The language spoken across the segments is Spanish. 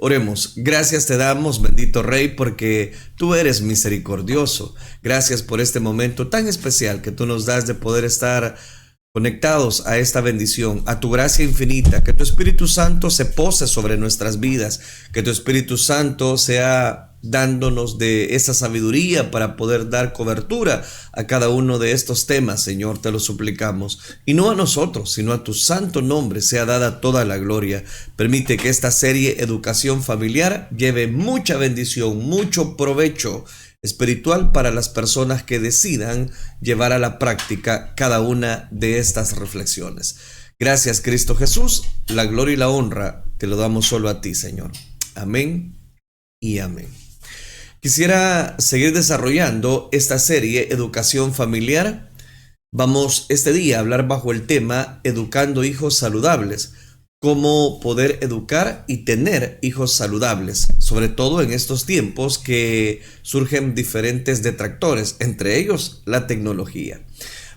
Oremos. Gracias te damos, bendito Rey, porque tú eres misericordioso. Gracias por este momento tan especial que tú nos das de poder estar conectados a esta bendición, a tu gracia infinita. Que tu Espíritu Santo se pose sobre nuestras vidas, que tu Espíritu Santo sea dándonos de esa sabiduría para poder dar cobertura a cada uno de estos temas, Señor, te lo suplicamos. Y no a nosotros, sino a tu santo nombre sea dada toda la gloria. Permite que esta serie Educación Familiar lleve mucha bendición, mucho provecho espiritual para las personas que decidan llevar a la práctica cada una de estas reflexiones. Gracias, Cristo Jesús. La gloria y la honra te lo damos solo a ti, Señor. Amén y amén. Quisiera seguir desarrollando esta serie Educación Familiar. Vamos este día a hablar bajo el tema Educando hijos saludables. Cómo poder educar y tener hijos saludables, sobre todo en estos tiempos que surgen diferentes detractores, entre ellos la tecnología.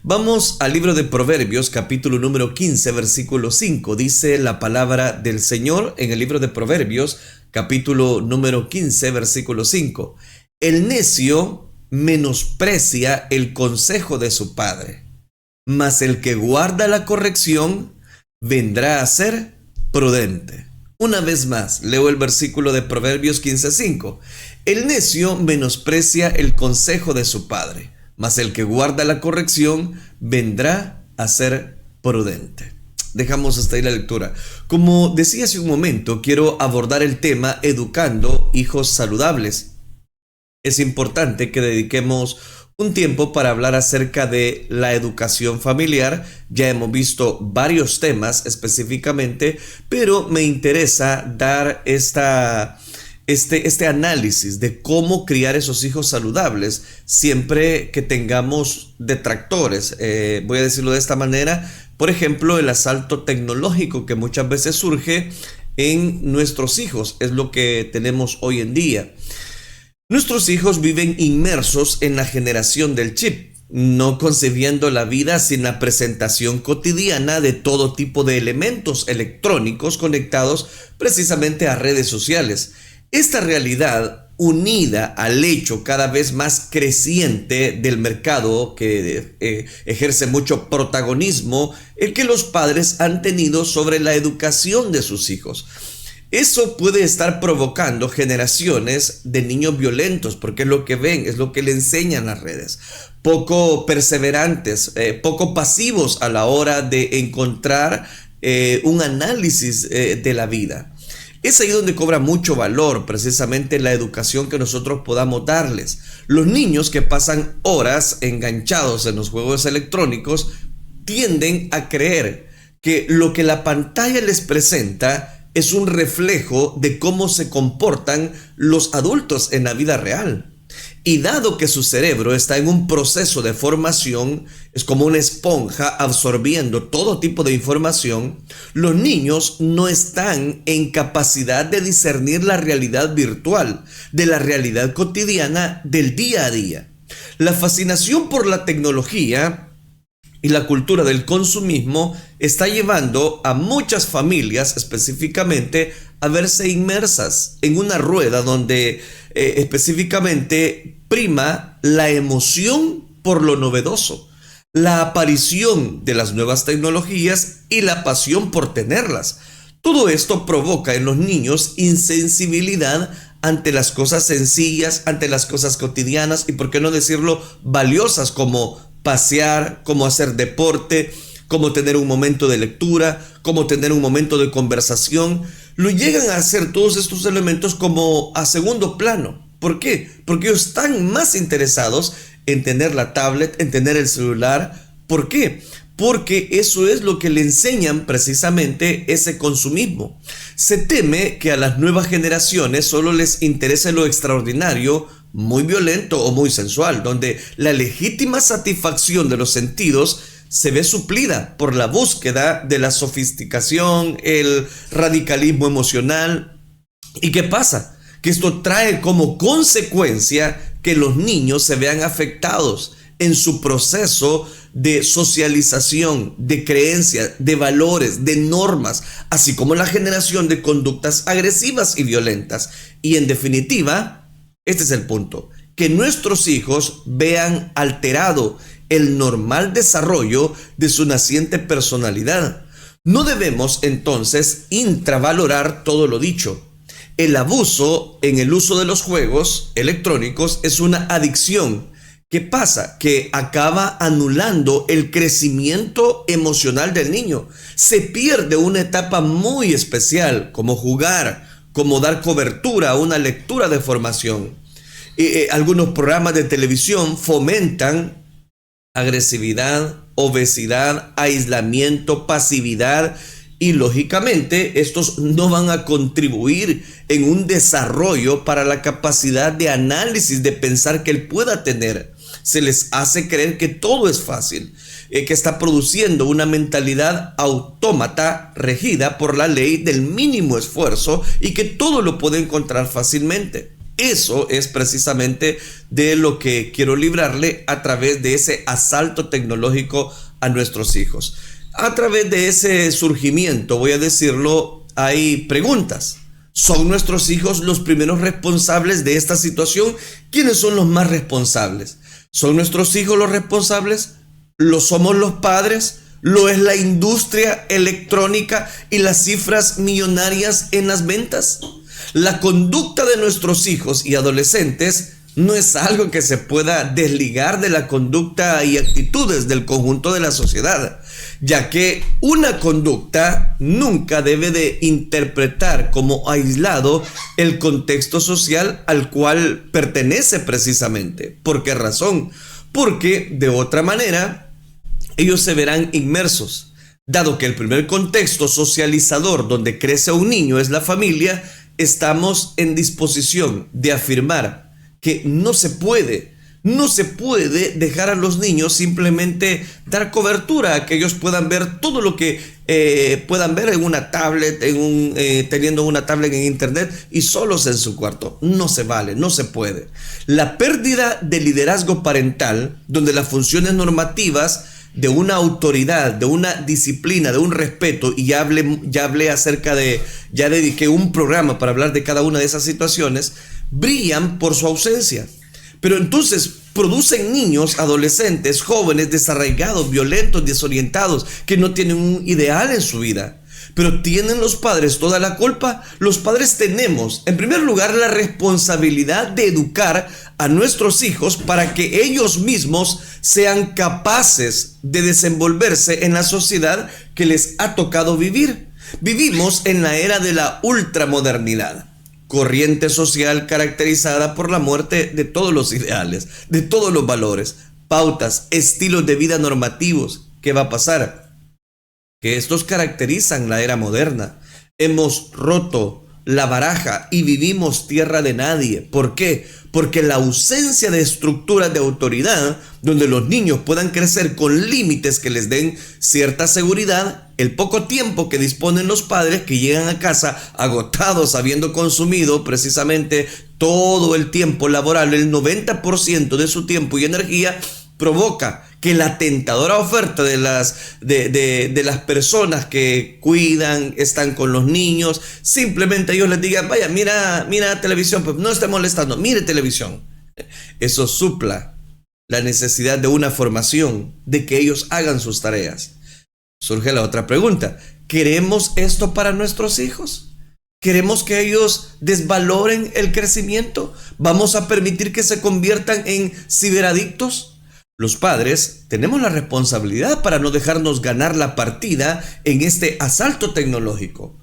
Vamos al libro de Proverbios, capítulo número 15, versículo 5. Dice la palabra del Señor en el libro de Proverbios, capítulo número 15, versículo 5. El necio menosprecia el consejo de su padre, mas el que guarda la corrección vendrá a ser prudente. Una vez más, leo el versículo de Proverbios 15:5. El necio menosprecia el consejo de su padre, mas el que guarda la corrección vendrá a ser prudente. Dejamos hasta ahí la lectura. Como decía hace un momento, quiero abordar el tema educando hijos saludables. Es importante que dediquemos un tiempo para hablar acerca de la educación familiar. Ya hemos visto varios temas específicamente, pero me interesa dar este análisis de cómo criar esos hijos saludables siempre que tengamos detractores. Voy a decirlo de esta manera. Por ejemplo, el asalto tecnológico que muchas veces surge en nuestros hijos es lo que tenemos hoy en día. Nuestros hijos viven inmersos en la generación del chip, no concebiendo la vida sin la presentación cotidiana de todo tipo de elementos electrónicos conectados precisamente a redes sociales. Esta realidad, unida al hecho cada vez más creciente del mercado que ejerce mucho protagonismo, el que los padres han tenido sobre la educación de sus hijos. Eso puede estar provocando generaciones de niños violentos, porque es lo que ven, es lo que le enseñan las redes. Poco perseverantes, poco pasivos a la hora de encontrar un análisis de la vida. Es ahí donde cobra mucho valor precisamente la educación que nosotros podamos darles. Los niños que pasan horas enganchados en los juegos electrónicos tienden a creer que lo que la pantalla les presenta es un reflejo de cómo se comportan los adultos en la vida real. Y dado que su cerebro está en un proceso de formación, es como una esponja absorbiendo todo tipo de información, los niños no están en capacidad de discernir la realidad virtual de la realidad cotidiana del día a día. La fascinación por la tecnología y la cultura del consumismo está llevando a muchas familias específicamente a verse inmersas en una rueda donde específicamente prima la emoción por lo novedoso, la aparición de las nuevas tecnologías y la pasión por tenerlas. Todo esto provoca en los niños insensibilidad ante las cosas sencillas, ante las cosas cotidianas y, por qué no decirlo, valiosas como pasear, como hacer deporte, como tener un momento de lectura, como tener un momento de conversación. Lo llegan a hacer todos estos elementos como a segundo plano. ¿Por qué? Porque ellos están más interesados en tener la tablet, en tener el celular. ¿Por qué? Porque eso es lo que le enseñan precisamente ese consumismo. Se teme que a las nuevas generaciones solo les interese lo extraordinario, muy violento o muy sensual, donde la legítima satisfacción de los sentidos se ve suplida por la búsqueda de la sofisticación, el radicalismo emocional. ¿Y qué pasa? Que esto trae como consecuencia que los niños se vean afectados en su proceso de socialización, de creencias, de valores, de normas, así como la generación de conductas agresivas y violentas. Y en definitiva, este es el punto, que nuestros hijos vean alterado el normal desarrollo de su naciente personalidad. No debemos entonces infravalorar todo lo dicho. El abuso en el uso de los juegos electrónicos es una adicción. ¿Qué pasa? Que acaba anulando el crecimiento emocional del niño. Se pierde una etapa muy especial, como jugar, como dar cobertura a una lectura de formación. Algunos programas de televisión fomentan agresividad, obesidad, aislamiento, pasividad, y lógicamente estos no van a contribuir en un desarrollo para la capacidad de análisis, de pensar que él pueda tener. Se les hace creer que todo es fácil, que está produciendo una mentalidad autómata regida por la ley del mínimo esfuerzo y que todo lo puede encontrar fácilmente. Eso es precisamente de lo que quiero librarle a través de ese asalto tecnológico a nuestros hijos. A través de ese surgimiento, voy a decirlo, hay preguntas. ¿Son nuestros hijos los primeros responsables de esta situación? ¿Quiénes son los más responsables? ¿Son nuestros hijos los responsables? ¿Lo somos los padres? ¿Lo es la industria electrónica y las cifras millonarias en las ventas? La conducta de nuestros hijos y adolescentes no es algo que se pueda desligar de la conducta y actitudes del conjunto de la sociedad, ya que una conducta nunca debe de interpretar como aislado el contexto social al cual pertenece precisamente. ¿Por qué razón? Porque de otra manera ellos se verán inmersos, dado que el primer contexto socializador donde crece un niño es la familia. Estamos en disposición de afirmar que no se puede dejar a los niños simplemente dar cobertura a que ellos puedan ver todo lo que puedan ver en una tablet, teniendo una tablet en internet y solos en su cuarto. No se vale, no se puede. La pérdida de liderazgo parental, donde las funciones normativas de una autoridad, de una disciplina, de un respeto, y ya hablé acerca de, ya dediqué un programa para hablar de cada una de esas situaciones, brillan por su ausencia. Pero entonces producen niños, adolescentes, jóvenes desarraigados, violentos, desorientados, que no tienen un ideal en su vida. Pero ¿tienen los padres toda la culpa? Los padres tenemos, en primer lugar, la responsabilidad de educar a nuestros hijos para que ellos mismos sean capaces de desenvolverse en la sociedad que les ha tocado vivir. Vivimos en la era de la ultramodernidad, corriente social caracterizada por la muerte de todos los ideales, de todos los valores, pautas, estilos de vida normativos. ¿Qué va a pasar? Que estos caracterizan la era moderna. Hemos roto la baraja y vivimos tierra de nadie. ¿Por qué? Porque la ausencia de estructuras de autoridad donde los niños puedan crecer con límites que les den cierta seguridad, el poco tiempo que disponen los padres que llegan a casa agotados habiendo consumido precisamente todo el tiempo laboral, el 90% de su tiempo y energía, provoca que la tentadora oferta de las personas que cuidan, están con los niños, simplemente ellos les digan, vaya, mira televisión, pues no esté molestando, mire televisión. Eso supla la necesidad de una formación, de que ellos hagan sus tareas. Surge la otra pregunta: ¿queremos esto para nuestros hijos? ¿Queremos que ellos desvaloren el crecimiento? ¿Vamos a permitir que se conviertan en ciberadictos? Los padres tenemos la responsabilidad para no dejarnos ganar la partida en este asalto tecnológico.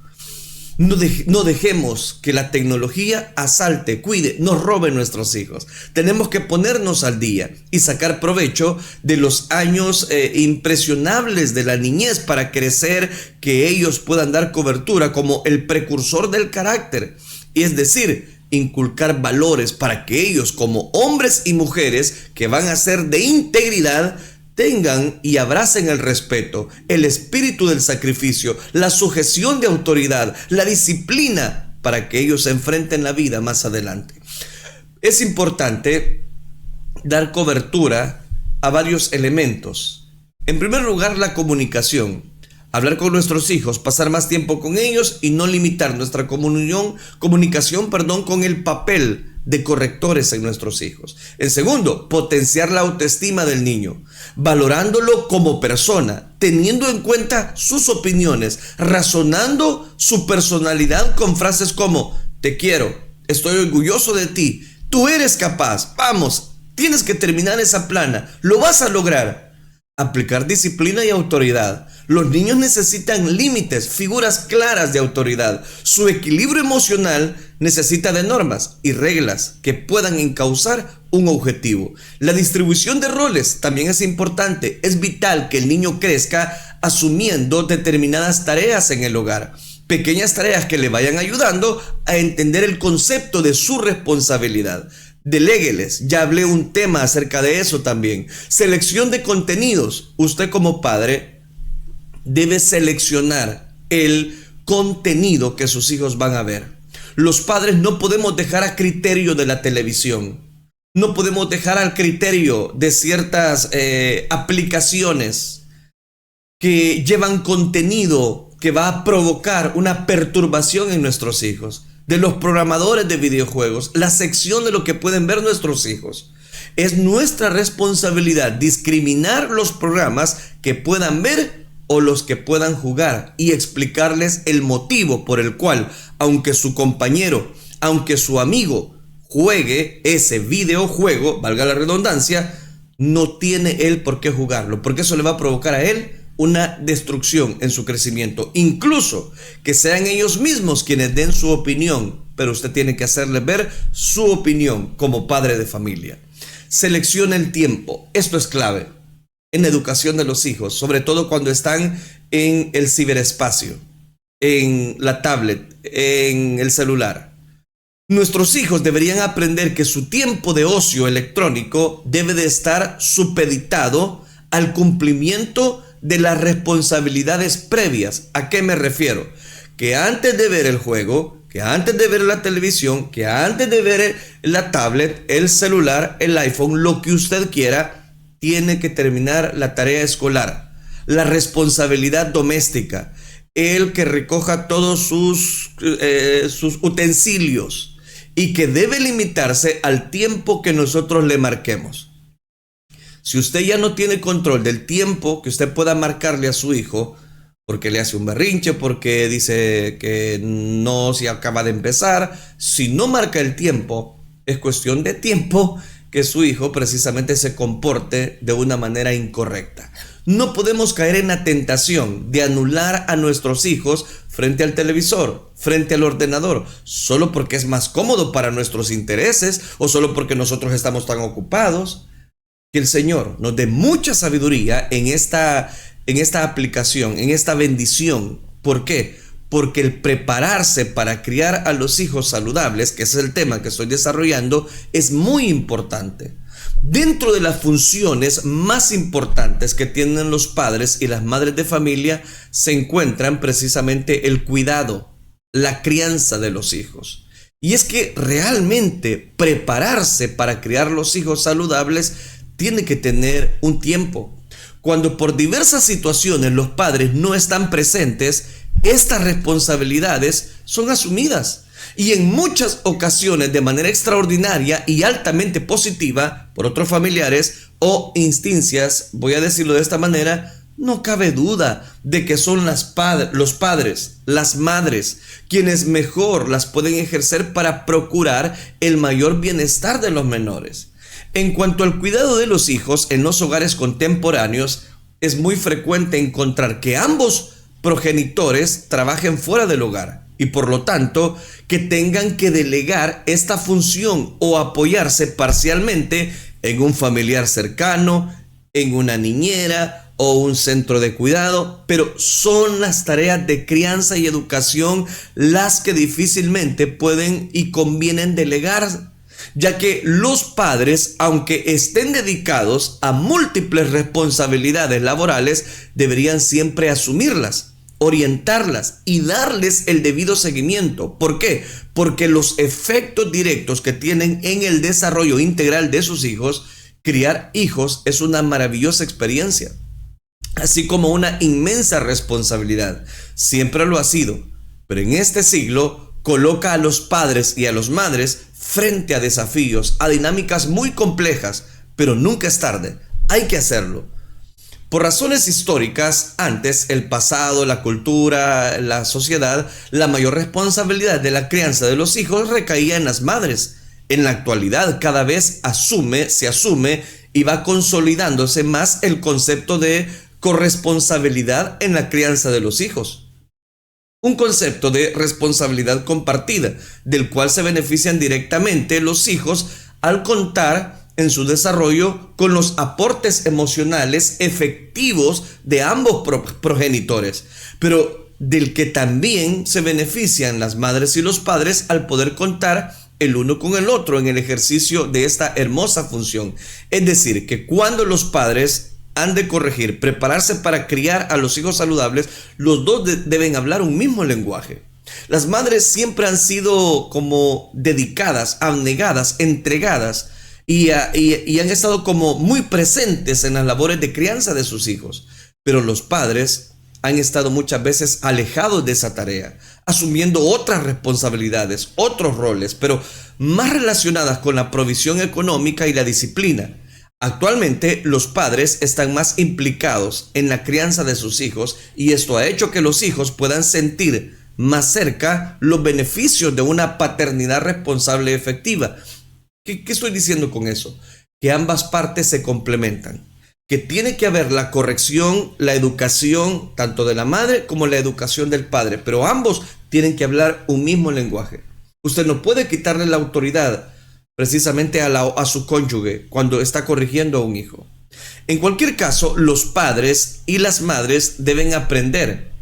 No dejemos que la tecnología asalte, cuide, nos robe nuestros hijos. Tenemos que ponernos al día y sacar provecho de los años impresionables de la niñez para crecer, que ellos puedan dar cobertura como el precursor del carácter. Y es decir, inculcar valores para que ellos, como hombres y mujeres que van a ser de integridad, tengan y abracen el respeto, el espíritu del sacrificio, la sujeción de autoridad, la disciplina, para que ellos se enfrenten la vida más adelante. Es importante dar cobertura a varios elementos. En primer lugar, la comunicación. Hablar con nuestros hijos, pasar más tiempo con ellos y no limitar nuestra comunicación con el papel de correctores en nuestros hijos. En segundo, potenciar la autoestima del niño, valorándolo como persona, teniendo en cuenta sus opiniones, razonando su personalidad con frases como: te quiero, estoy orgulloso de ti, tú eres capaz, vamos, tienes que terminar esa plana, lo vas a lograr. Aplicar disciplina y autoridad. Los niños necesitan límites, figuras claras de autoridad. Su equilibrio emocional necesita de normas y reglas que puedan encauzar un objetivo. La distribución de roles también es importante. Es vital que el niño crezca asumiendo determinadas tareas en el hogar. Pequeñas tareas que le vayan ayudando a entender el concepto de su responsabilidad. Delégueles, ya hablé un tema acerca de eso también. Selección de contenidos. Usted como padre debe seleccionar el contenido que sus hijos van a ver. Los padres no podemos dejar a criterio de la televisión. No podemos dejar al criterio de ciertas aplicaciones que llevan contenido que va a provocar una perturbación en nuestros hijos. De los programadores de videojuegos, la sección de lo que pueden ver nuestros hijos. Es nuestra responsabilidad discriminar los programas que puedan ver o los que puedan jugar y explicarles el motivo por el cual, aunque su compañero, aunque su amigo juegue ese videojuego, valga la redundancia, no tiene él por qué jugarlo, porque eso le va a provocar a él una destrucción en su crecimiento, incluso que sean ellos mismos quienes den su opinión, pero usted tiene que hacerles ver su opinión como padre de familia. Seleccione el tiempo, esto es clave en la educación de los hijos, sobre todo cuando están en el ciberespacio, en la tablet, en el celular. Nuestros hijos deberían aprender que su tiempo de ocio electrónico debe de estar supeditado al cumplimiento de las responsabilidades previas. ¿A qué me refiero? Que antes de ver el juego, que antes de ver la televisión, que antes de ver la tablet, el celular, el iPhone, lo que usted quiera, tiene que terminar la tarea escolar, la responsabilidad doméstica, el que recoja todos sus utensilios y que debe limitarse al tiempo que nosotros le marquemos. Si usted ya no tiene control del tiempo que usted pueda marcarle a su hijo, porque le hace un berrinche, porque dice que no se acaba de empezar, si no marca el tiempo, es cuestión de tiempo que su hijo precisamente se comporte de una manera incorrecta. No podemos caer en la tentación de anular a nuestros hijos frente al televisor, frente al ordenador, solo porque es más cómodo para nuestros intereses o solo porque nosotros estamos tan ocupados. Que el Señor nos dé mucha sabiduría en esta aplicación, en esta bendición. ¿Por qué? Porque el prepararse para criar a los hijos saludables, que ese es el tema que estoy desarrollando, es muy importante. Dentro de las funciones más importantes que tienen los padres y las madres de familia se encuentran precisamente el cuidado, la crianza de los hijos. Y es que realmente prepararse para criar los hijos saludables tiene que tener un tiempo. Cuando por diversas situaciones los padres no están presentes, estas responsabilidades son asumidas y en muchas ocasiones de manera extraordinaria y altamente positiva por otros familiares o instancias, voy a decirlo de esta manera, no cabe duda de que son los padres, las madres, quienes mejor las pueden ejercer para procurar el mayor bienestar de los menores. En cuanto al cuidado de los hijos en los hogares contemporáneos, es muy frecuente encontrar que ambos progenitores trabajen fuera del hogar y por lo tanto que tengan que delegar esta función o apoyarse parcialmente en un familiar cercano, en una niñera o un centro de cuidado, pero son las tareas de crianza y educación las que difícilmente pueden y convienen delegar, ya que los padres, aunque estén dedicados a múltiples responsabilidades laborales, deberían siempre asumirlas, orientarlas y darles el debido seguimiento. ¿Por qué? Porque los efectos directos que tienen en el desarrollo integral de sus hijos Criar hijos es una maravillosa experiencia, así como una inmensa responsabilidad. Siempre lo ha sido, pero en este siglo coloca a los padres y a las madres frente a desafíos, a dinámicas muy complejas, pero nunca es tarde, hay que hacerlo. Por razones históricas, antes, el pasado, la cultura, la sociedad, la mayor responsabilidad de la crianza de los hijos recaía en las madres. En la actualidad, cada vez se asume y va consolidándose más el concepto de corresponsabilidad en la crianza de los hijos. Un concepto de responsabilidad compartida, del cual se benefician directamente los hijos al contar en su desarrollo con los aportes emocionales efectivos de ambos progenitores, pero del que también se benefician las madres y los padres al poder contar el uno con el otro en el ejercicio de esta hermosa función. Es decir, que cuando los padres han de corregir, prepararse para criar a los hijos saludables, los dos deben hablar un mismo lenguaje. Las madres siempre han sido como dedicadas, abnegadas, entregadas, y han estado como muy presentes en las labores de crianza de sus hijos. Pero los padres han estado muchas veces alejados de esa tarea, asumiendo otras responsabilidades, otros roles, pero más relacionadas con la provisión económica y la disciplina. Actualmente los padres están más implicados en la crianza de sus hijos y esto ha hecho que los hijos puedan sentir más cerca los beneficios de una paternidad responsable y efectiva. ¿Qué estoy diciendo con eso? Que ambas partes se complementan, que tiene que haber la corrección, la educación, tanto de la madre como la educación del padre, pero ambos tienen que hablar un mismo lenguaje. Usted no puede quitarle la autoridad precisamente a su cónyuge cuando está corrigiendo a un hijo. En cualquier caso, los padres y las madres deben aprender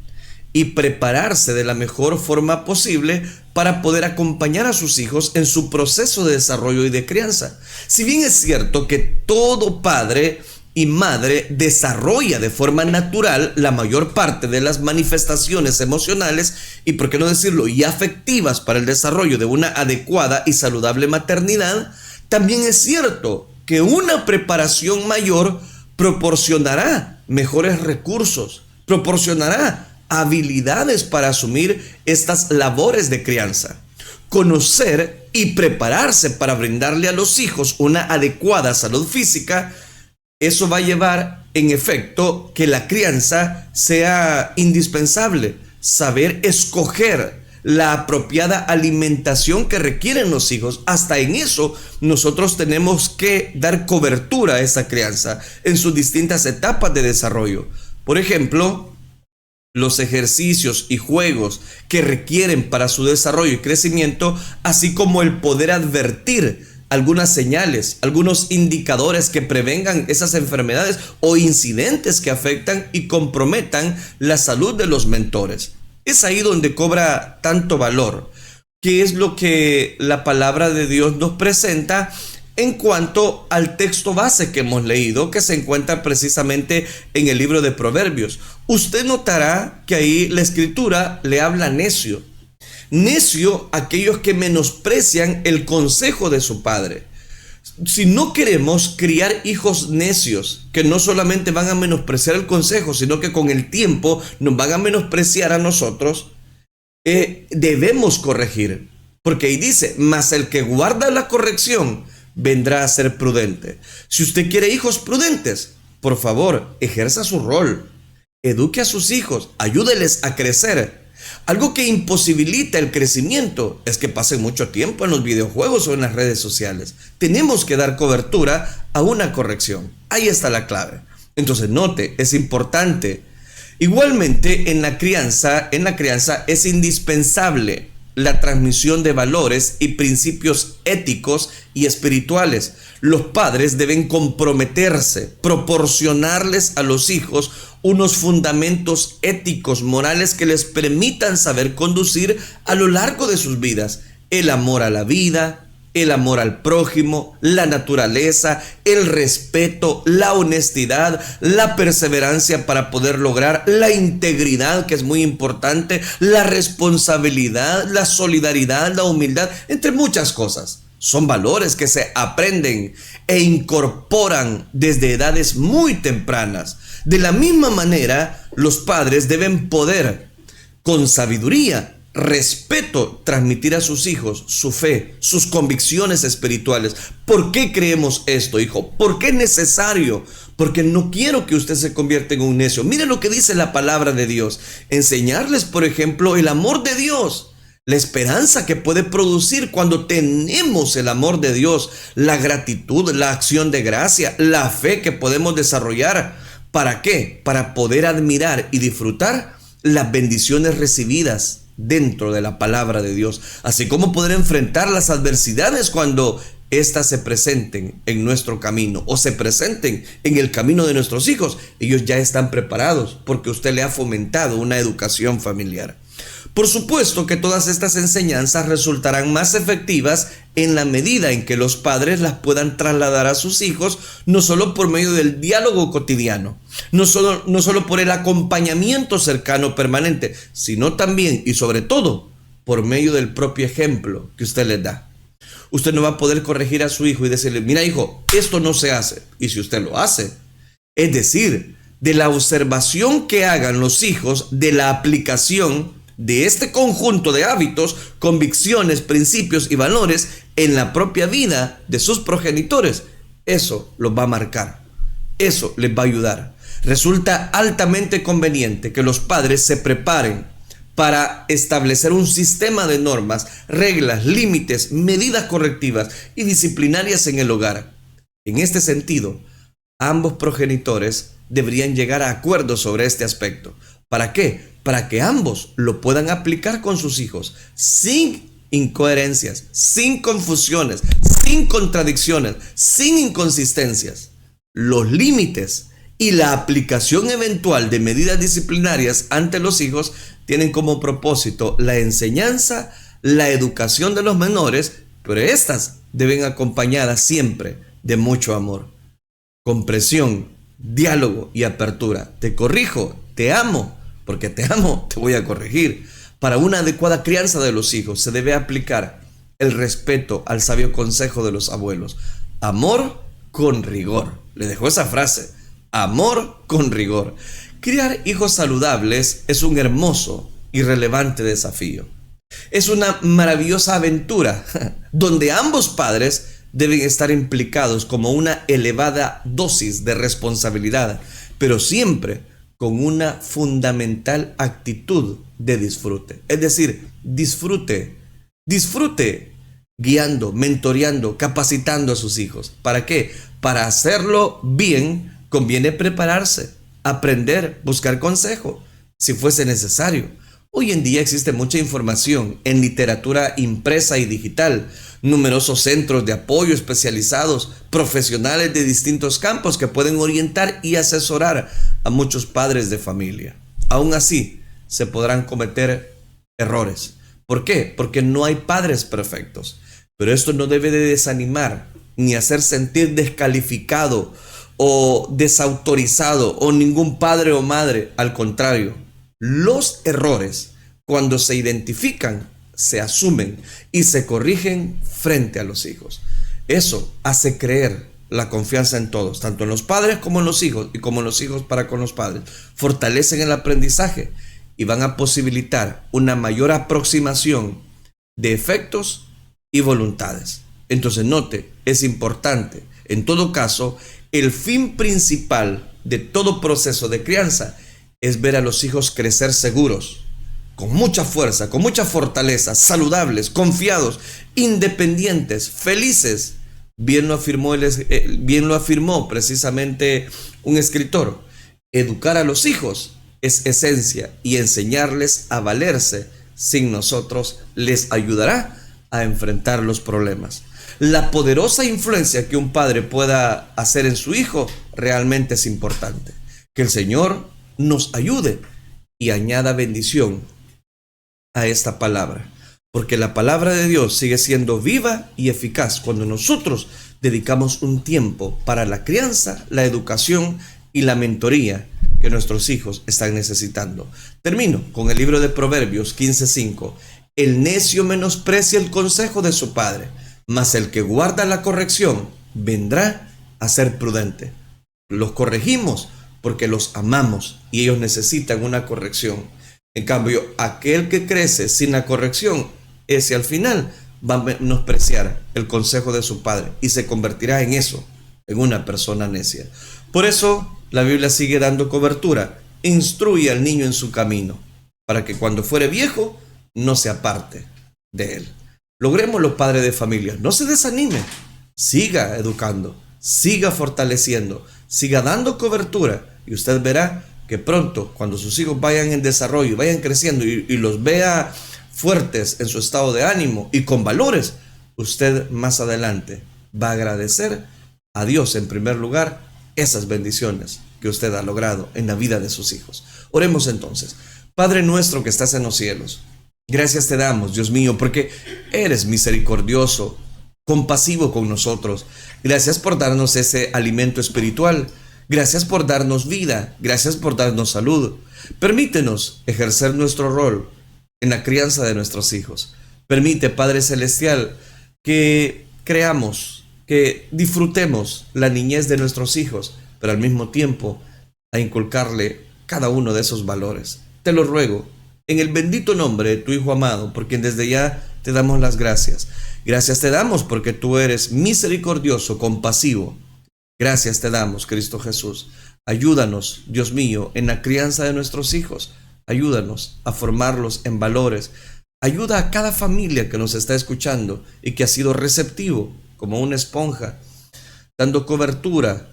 y prepararse de la mejor forma posible para poder acompañar a sus hijos en su proceso de desarrollo y de crianza. Si bien es cierto que todo padre y madre desarrolla de forma natural la mayor parte de las manifestaciones emocionales y, por qué no decirlo, y afectivas para el desarrollo de una adecuada y saludable maternidad, también es cierto que una preparación mayor proporcionará mejores recursos, proporcionará habilidades para asumir estas labores de crianza. Conocer y prepararse para brindarle a los hijos una adecuada salud física, eso va a llevar en efecto que la crianza sea indispensable. Saber escoger la apropiada alimentación que requieren los hijos. Hasta en eso nosotros tenemos que dar cobertura a esa crianza en sus distintas etapas de desarrollo. Por ejemplo, los ejercicios y juegos que requieren para su desarrollo y crecimiento, así como el poder advertir algunas señales, algunos indicadores que prevengan esas enfermedades o incidentes que afectan y comprometan la salud de los mentores. Es ahí donde cobra tanto valor. ¿Qué es lo que la palabra de Dios nos presenta en cuanto al texto base que hemos leído, que se encuentra precisamente en el libro de Proverbios? Usted notará que ahí la escritura le habla necio. Necio aquellos que menosprecian el consejo de su padre. Si no queremos criar hijos necios, que no solamente van a menospreciar el consejo, sino que con el tiempo nos van a menospreciar a nosotros, debemos corregir. Porque ahí dice, mas el que guarda la corrección vendrá a ser prudente. Si usted quiere hijos prudentes, por favor, ejerza su rol. Eduque a sus hijos, ayúdeles a crecer. Algo que imposibilita el crecimiento es que pasen mucho tiempo en los videojuegos o en las redes sociales. Tenemos que dar cobertura a una corrección. Ahí está la clave. Entonces, note, es importante. Igualmente, en la crianza es indispensable la transmisión de valores y principios éticos y espirituales. Los padres deben comprometerse, proporcionarles a los hijos unos fundamentos éticos, morales que les permitan saber conducir a lo largo de sus vidas. El amor a la vida, el amor al prójimo, la naturaleza, el respeto, la honestidad, la perseverancia para poder lograr, la integridad, que es muy importante, la responsabilidad, la solidaridad, la humildad, entre muchas cosas. Son valores que se aprenden e incorporan desde edades muy tempranas. De la misma manera, los padres deben poder, con sabiduría, respeto, transmitir a sus hijos su fe, sus convicciones espirituales. ¿Por qué creemos esto, hijo? ¿Por qué es necesario? Porque no quiero que usted se convierta en un necio. Mire lo que dice la palabra de Dios. Enseñarles, por ejemplo, el amor de Dios. La esperanza que puede producir cuando tenemos el amor de Dios, la gratitud, la acción de gracia, la fe que podemos desarrollar. ¿Para qué? Para poder admirar y disfrutar las bendiciones recibidas dentro de la palabra de Dios, así como poder enfrentar las adversidades cuando éstas se presenten en nuestro camino o se presenten en el camino de nuestros hijos. Ellos ya están preparados porque usted le ha fomentado una educación familiar. Por supuesto que todas estas enseñanzas resultarán más efectivas en la medida en que los padres las puedan trasladar a sus hijos, no solo por medio del diálogo cotidiano, no solo por el acompañamiento cercano permanente, sino también y sobre todo por medio del propio ejemplo que usted les da. Usted no va a poder corregir a su hijo y decirle: mira, hijo, esto no se hace. Y si usted lo hace, es decir, de la observación que hagan los hijos de la aplicación de este conjunto de hábitos, convicciones, principios y valores en la propia vida de sus progenitores, eso los va a marcar, eso les va a ayudar. Resulta altamente conveniente que los padres se preparen para establecer un sistema de normas, reglas, límites, medidas correctivas y disciplinarias en el hogar. En este sentido, ambos progenitores deberían llegar a acuerdos sobre este aspecto. ¿Para qué? Para que ambos lo puedan aplicar con sus hijos sin incoherencias, sin confusiones, sin contradicciones, sin inconsistencias. Los límites y la aplicación eventual de medidas disciplinarias ante los hijos tienen como propósito la enseñanza, la educación de los menores, pero estas deben acompañadas siempre de mucho amor, comprensión, diálogo y apertura. Te corrijo, te amo, porque te amo, te voy a corregir. Para una adecuada crianza de los hijos se debe aplicar el respeto al sabio consejo de los abuelos. Amor con rigor. Le dejo esa frase. Amor con rigor. Criar hijos saludables es un hermoso y relevante desafío. Es una maravillosa aventura donde ambos padres deben estar implicados como una elevada dosis de responsabilidad, pero siempre con una fundamental actitud de disfrute. Es decir, disfrute guiando, mentoreando, capacitando a sus hijos. ¿Para qué? Para hacerlo bien, conviene prepararse, aprender, buscar consejo, si fuese necesario. Hoy en día existe mucha información en literatura impresa y digital, numerosos centros de apoyo especializados, profesionales de distintos campos que pueden orientar y asesorar a muchos padres de familia. Aún así, se podrán cometer errores. ¿Por qué? Porque no hay padres perfectos. Pero esto no debe de desanimar ni hacer sentir descalificado o desautorizado o ningún padre o madre. Al contrario, los errores, cuando se identifican, se asumen y se corrigen frente a los hijos. Eso hace creer la confianza en todos, tanto en los padres como en los hijos, y como los hijos para con los padres. Fortalecen el aprendizaje y van a posibilitar una mayor aproximación de efectos y voluntades. Entonces, note, es importante, en todo caso, el fin principal de todo proceso de crianza es ver a los hijos crecer seguros, con mucha fuerza, con mucha fortaleza, saludables, confiados, independientes, felices. Bien lo afirmó precisamente un escritor. Educar a los hijos es esencia y enseñarles a valerse sin nosotros les ayudará a enfrentar los problemas. La poderosa influencia que un padre pueda hacer en su hijo realmente es importante. Que el Señor nos ayude y añada bendición a esta palabra, porque la palabra de Dios sigue siendo viva y eficaz cuando nosotros dedicamos un tiempo para la crianza, la educación y la mentoría que nuestros hijos están necesitando. Termino con el libro de Proverbios 15:5. El necio menosprecia el consejo de su padre, mas el que guarda la corrección vendrá a ser prudente. Los corregimos porque los amamos y ellos necesitan una corrección. En cambio, aquel que crece sin la corrección, ese al final va a menospreciar el consejo de su padre y se convertirá en eso, en una persona necia. Por eso la Biblia sigue dando cobertura. Instruye al niño en su camino, para que cuando fuere viejo no se aparte de él. Logrémoslo, padre de familia. No se desanime. Siga educando, siga fortaleciendo, siga dando cobertura y usted verá que pronto, cuando sus hijos vayan en desarrollo, vayan creciendo y los vea fuertes en su estado de ánimo y con valores, usted más adelante va a agradecer a Dios en primer lugar esas bendiciones que usted ha logrado en la vida de sus hijos. Oremos entonces. Padre nuestro que estás en los cielos, gracias te damos, Dios mío, porque eres misericordioso, compasivo con nosotros. Gracias por darnos ese alimento espiritual. Gracias por darnos vida. Gracias por darnos salud. Permítenos ejercer nuestro rol en la crianza de nuestros hijos. Permite, Padre Celestial, que creamos, que disfrutemos la niñez de nuestros hijos, pero al mismo tiempo a inculcarle cada uno de esos valores. Te lo ruego, en el bendito nombre de tu Hijo amado, por quien desde ya te damos las gracias. Gracias te damos porque tú eres misericordioso, compasivo. Gracias te damos, Cristo Jesús. Ayúdanos, Dios mío, en la crianza de nuestros hijos. Ayúdanos a formarlos en valores. Ayuda a cada familia que nos está escuchando y que ha sido receptivo como una esponja, dando cobertura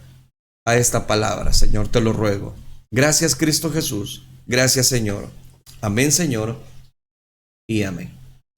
a esta palabra, Señor, te lo ruego. Gracias, Cristo Jesús. Gracias, Señor. Amén, Señor, y amén.